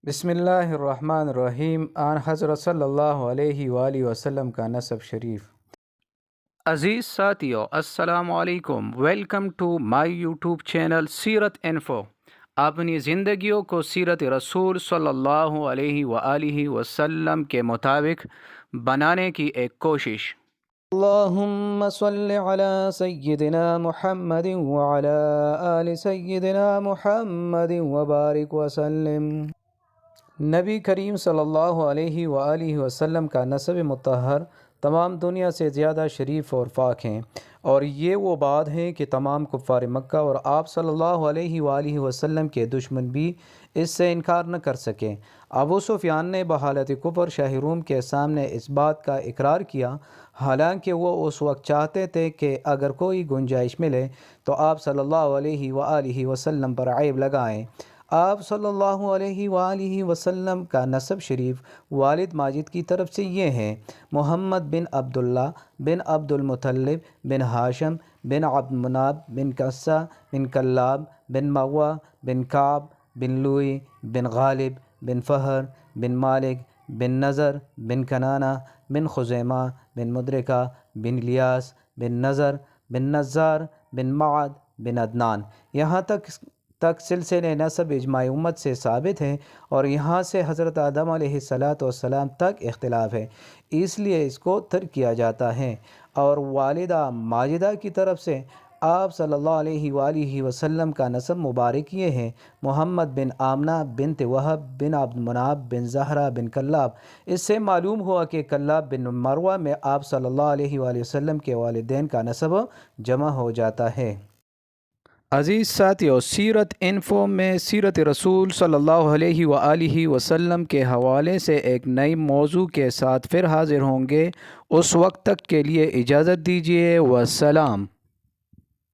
بسم اللہ الرحمن الرحیم آن حضرت صلی اللہ علیہ وآلہ وسلم کا نسب شریف۔ عزیز ساتھیو، السلام علیکم۔ Welcome to my YouTube channel Seerat info. اپنی زندگیوں کو سیرت رسول صلی اللہ علیہ وآلہ وسلم کے مطابق بنانے کی ایک کوشش۔ اللہم صلی علی سیدنا محمد وعلی آل سیدنا محمد وبارک وسلم۔ نبی کریم صلی اللہ علیہ وآلہ وسلم کا نسب مطہر تمام دنیا سے زیادہ شریف اور پاک ہیں، اور یہ وہ بات ہے کہ تمام کفار مکہ اور آپ صلی اللہ علیہ وآلہ وسلم کے دشمن بھی اس سے انکار نہ کر سکیں۔ ابو سفیان نے بحالت کفر شاہ روم کے سامنے اس بات کا اقرار کیا، حالانکہ وہ اس وقت چاہتے تھے کہ اگر کوئی گنجائش ملے تو آپ صلی اللہ علیہ وآلہ وسلم پر عیب لگائیں۔ آپ صلی اللہ علیہ وآلہ وسلم کا نسب شریف والد ماجد کی طرف سے یہ ہیں: محمد بن عبداللہ بن عبد المطلب بن ہاشم بن عبد مناف بن قصہ بن کلاب بن مغوہ بن کعب بن لوئی بن غالب بن فہر بن مالک بن نظر بن کنانہ بن خزیمہ بن مدرکہ بن الیاس بن نظر بن نزار بن معد بن عدنان۔ یہاں تک سلسلہ نسب اجماع امت سے ثابت ہے، اور یہاں سے حضرت آدم علیہ السلام تک اختلاف ہے، اس لیے اس کو ترک کیا جاتا ہے۔ اور والدہ ماجدہ کی طرف سے آپ صلی اللہ علیہ وآلہ وسلم کا نسب مبارک یہ ہے: محمد بن آمنہ بنت وہب بن عبد مناف بن زہرہ بن کلاب۔ اس سے معلوم ہوا کہ کلاب بن مروہ میں آپ صلی اللہ علیہ وآلہ وسلم کے والدین کا نسب جمع ہو جاتا ہے۔ عزیز ساتھیو، سیرت انفو میں سیرت رسول صلی اللہ علیہ وآلہ وسلم کے حوالے سے ایک نئی موضوع کے ساتھ پھر حاضر ہوں گے۔ اس وقت تک کے لیے اجازت دیجیے، والسلام۔